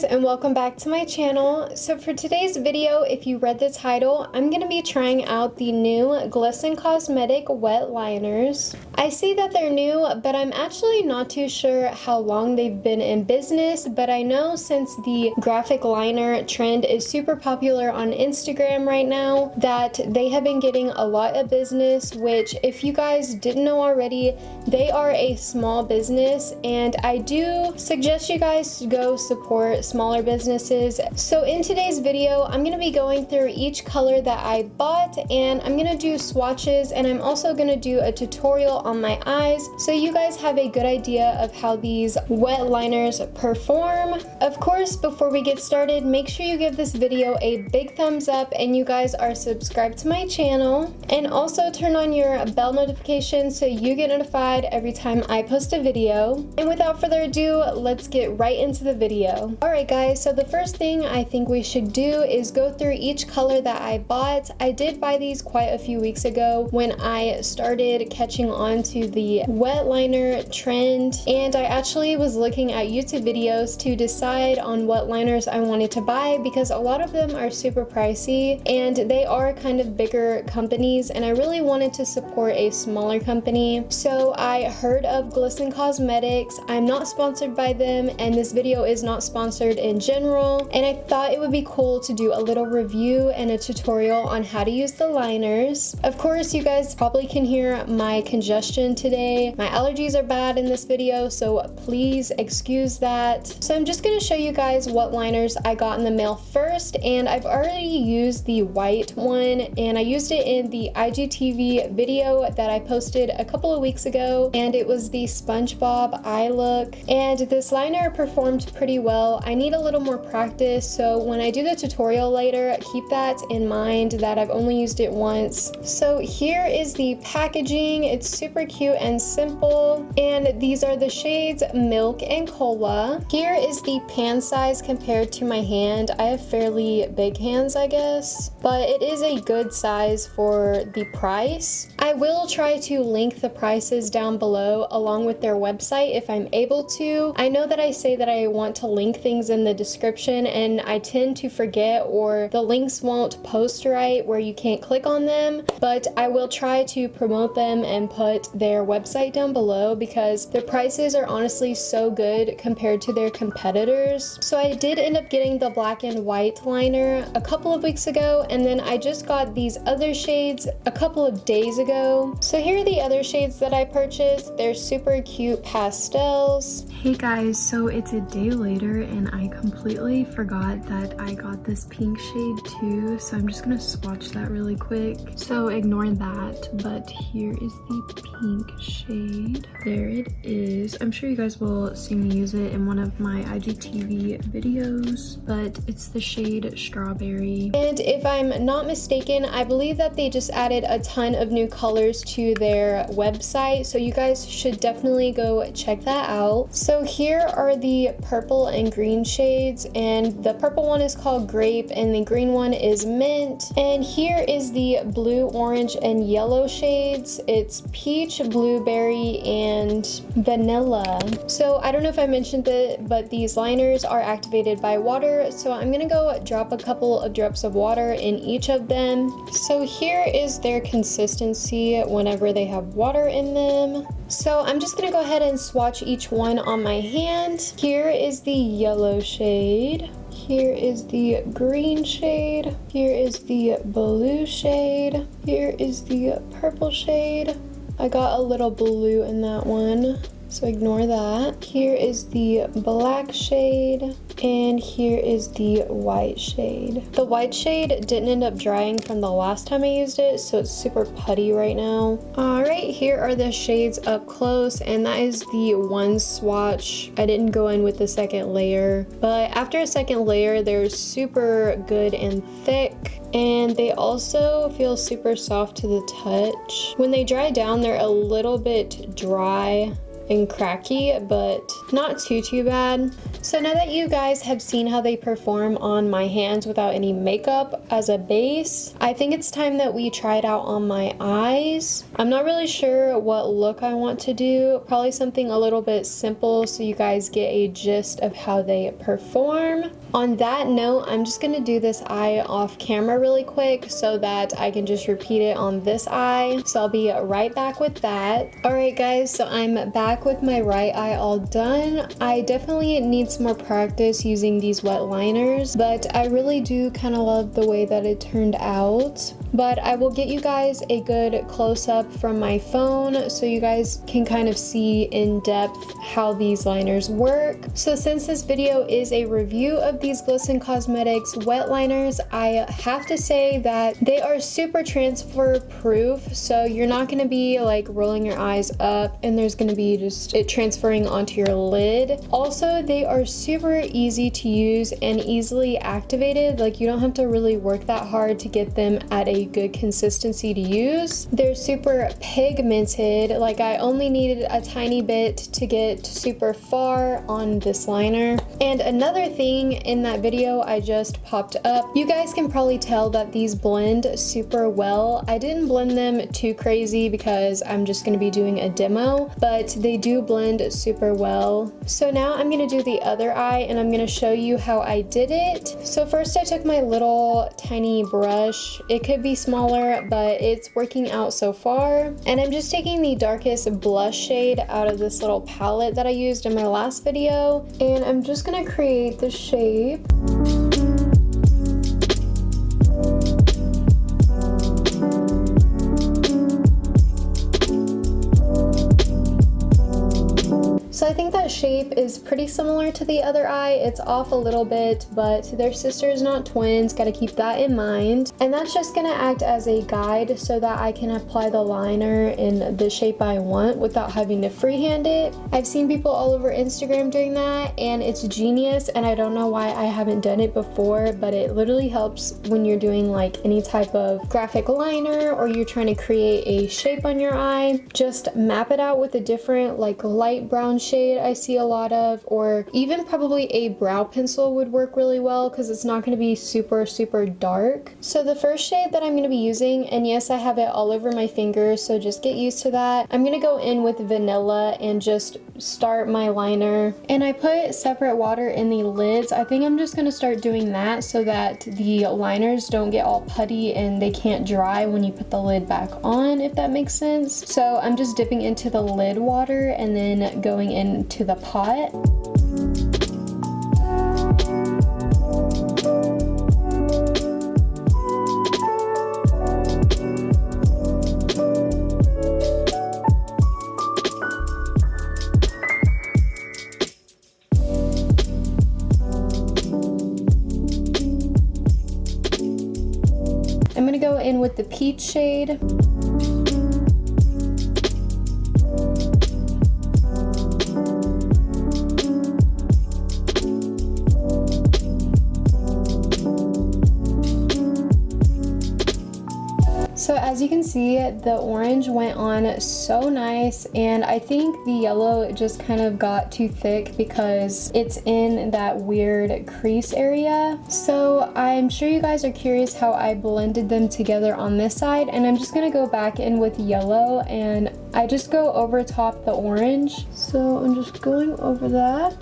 guys, and welcome back to my channel. So for today's video, if you read the title, I'm going to be trying out the new Glisten Cosmetic wet liners. I see that they're new, but I'm actually not too sure how long they've been in business, but I know since the graphic liner trend is super popular on Instagram right now, that they have been getting a lot of business, which if you guys didn't know already, they are a small business, and I do suggest you guys to go support smaller businesses. So in today's video, I'm going to be going through each color that I bought, and I'm going to do swatches, and I'm also going to do a tutorial on my eyes so you guys have a good idea of how these wet liners perform. Of course, before we get started, make sure you give this video a big thumbs up and you guys are subscribed to my channel, and also turn on your bell notification so you get notified every time I post a video. And without further ado, let's get right into the video. Alright guys, so the first thing I think we should do is go through each color that I bought. I did buy these quite a few weeks ago when I started catching on to the wet liner trend, and I actually was looking at YouTube videos to decide on what liners I wanted to buy because a lot of them are super pricey and they are kind of bigger companies, and I really wanted to support a smaller company. So I heard of Glisten Cosmetics. I'm not sponsored by them, and this video is not sponsored in general, and I thought it would be cool to do a little review and a tutorial on how to use the liners. Of course, you guys probably can hear my congestion today. My allergies are bad in this video, so please excuse that. So I'm just going to show you guys what liners I got in the mail first, and I've already used the white one, and I used it in the IGTV video that I posted a couple of weeks ago, and it was the SpongeBob eye look, and this liner performed pretty well. I need a little more practice, so when I do the tutorial later, keep that in mind that I've only used it once. So here is the packaging. It's super cute and simple, and these are the shades Milk and Cola. Here is the pan size compared to my hand. I have fairly big hands, I guess, but it is a good size for the price. I will try to link the prices down below along with their website if I'm able to. I know that I say that I want to link things in the description, and I tend to forget, or the links won't post right where you can't click on them, but I will try to promote them and put their website down below because their prices are honestly so good compared to their competitors. So I did end up getting the black and white liner a couple of weeks ago, and then I just got these other shades a couple of days ago. So here are the other shades that I purchased. They're super cute pastels. Hey guys, so it's a day later and I completely forgot that I got this pink shade too, so I'm just gonna swatch that really quick. So ignore that, but here is the pink shade. There it is. I'm sure you guys will see me use it in one of my IGTV videos, but it's the shade Strawberry. And if I'm not mistaken, I believe that they just added a ton of new colors to their website, so you guys should definitely go check that out. So here are the purple and green shades, and the purple one is called Grape and the green one is Mint. And here is the blue, orange, and yellow shades. It's Peach, Blueberry, and Vanilla. So I don't know if I mentioned it, but these liners are activated by water, so I'm gonna go drop a couple of drops of water in each of them. So here is their consistency whenever they have water in them. So I'm just gonna go ahead and swatch each one on my hand. Here is the yellow shade. Here is the green shade. Here is the blue shade. Here is the purple shade. I got a little blue in that one, so ignore that. Here is the black shade, and here is the white shade. The white shade didn't end up drying from the last time I used it, so it's super putty right now. Alright, here are the shades up close, and that is the one swatch. I didn't go in with the second layer, but after a second layer, they're super good and thick, and they also feel super soft to the touch. When they dry down, they're a little bit dry and cracky, but not too bad. So now that you guys have seen how they perform on my hands without any makeup as a base, I think it's time that we try it out on my eyes. I'm not really sure what look I want to do. Probably something a little bit simple so you guys get a gist of how they perform. On that note, I'm just gonna do this eye off camera really quick so that I can just repeat it on this eye. So I'll be right back with that. Alright guys, so I'm back with my right eye all done. I definitely need some more practice using these wet liners, but I really do kind of love the way that it turned out. But I will get you guys a good close-up from my phone so you guys can kind of see in depth how these liners work. So since this video is a review of these Glisten Cosmetics wet liners, I have to say that they are super transfer proof, so you're not going to be like rolling your eyes up and there's going to be just it transferring onto your lid. Also, they are super easy to use and easily activated. Like, you don't have to really work that hard to get them at a good consistency to use. They're super pigmented. Like, I only needed a tiny bit to get super far on this liner. And another thing in that video I just popped up, you guys can probably tell that these blend super well. I didn't blend them too crazy because I'm just going to be doing a demo, but they do blend super well. So now I'm going to do the other eye and I'm going to show you how I did it. So first I took my little tiny brush. It could be smaller, but it's working out so far. And I'm just taking the darkest blush shade out of this little palette that I used in my last video, and I'm just going to create the shape. So I think that shape is pretty similar to the other eye. It's off a little bit, but they're sisters, not twins. Gotta keep that in mind. And that's just gonna act as a guide so that I can apply the liner in the shape I want without having to freehand it. I've seen people all over Instagram doing that and it's genius, and I don't know why I haven't done it before, but it literally helps when you're doing like any type of graphic liner or you're trying to create a shape on your eye. Just map it out with a different like light brown shade I see a lot of, or even probably a brow pencil would work really well because it's not going to be super dark. So the first shade that I'm going to be using, and yes, I have it all over my fingers, so just get used to that. I'm going to go in with vanilla and just start my liner, and I put separate water in the lids. I think I'm just going to start doing that so that the liners don't get all putty and they can't dry when you put the lid back on, if that makes sense. So I'm just dipping into the lid water and then going into the pot. I'm gonna go in with the peach shade. So as you can see, the orange went on so nice, and I think the yellow just kind of got too thick because it's in that weird crease area. So I'm sure you guys are curious how I blended them together on this side, and I'm just gonna go back in with yellow and I just go over top the orange. So I'm just going over that.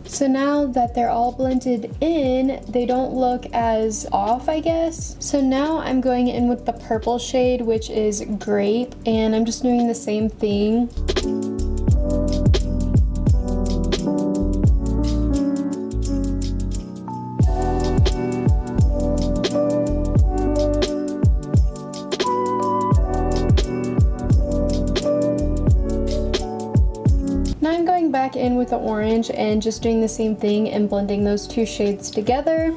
So now that they're all blended in, they don't look as off, I guess. So now I'm going in with the purple shade, which is grape, and I'm just doing the same thing. Now I'm going back in with the orange and just doing the same thing and blending those two shades together.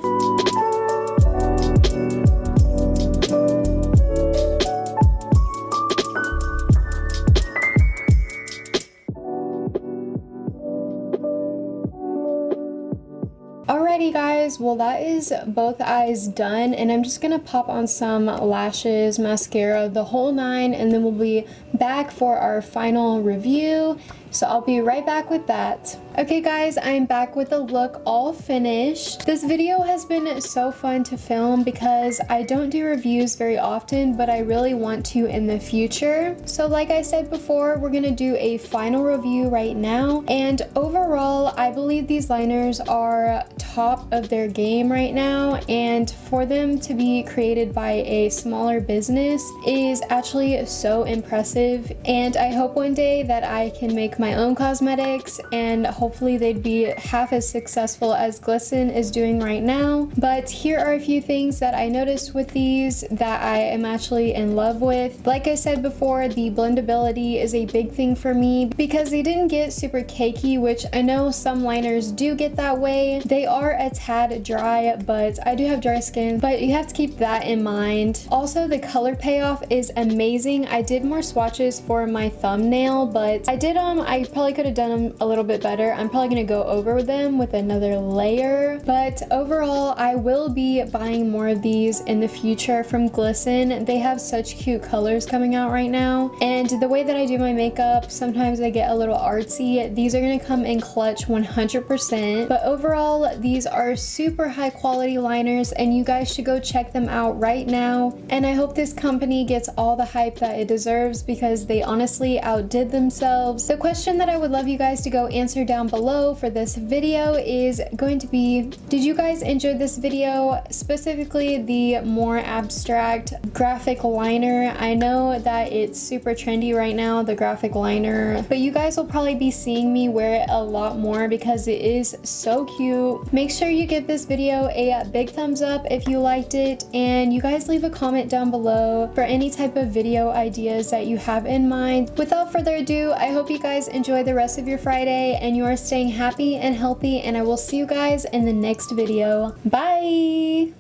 Alrighty guys, well that is both eyes done, and I'm just gonna pop on some lashes, mascara, the whole nine, and then we'll be back for our final review. So I'll be right back with that. Okay guys, I'm back with the look all finished. This video has been so fun to film because I don't do reviews very often, but I really want to in the future. So like I said before, we're gonna do a final review right now. And overall, I believe these liners are top of their game right now. And for them to be created by a smaller business is actually so impressive. And I hope one day that I can make my own cosmetics, and hopefully they'd be half as successful as Glisten is doing right now. But here are a few things that I noticed with these that I am actually in love with. Like I said before, the blendability is a big thing for me because they didn't get super cakey, which I know some liners do get that way. They are a tad dry, but I do have dry skin, but you have to keep that in mind. Also, the color payoff is amazing. I did more swatches for my thumbnail, but I probably could have done them a little bit better. I'm probably gonna go over them with another layer, but overall I will be buying more of these in the future from Glisten. They have such cute colors coming out right now, and the way that I do my makeup, sometimes I get a little artsy. These are gonna come in clutch 100%, but overall these are super high quality liners, and you guys should go check them out right now. And I hope this company gets all the hype that it deserves because they honestly outdid themselves. The question that I would love you guys to go answer down below for this video is going to be, did you guys enjoy this video, specifically the more abstract graphic liner? I know that it's super trendy right now, the graphic liner, but you guys will probably be seeing me wear it a lot more because it is so cute. Make sure you give this video a big thumbs up if you liked it, and you guys leave a comment down below for any type of video ideas that you have in mind. Without further ado, I hope you guys enjoy the rest of your Friday and you are staying happy and healthy, and I will see you guys in the next video. Bye!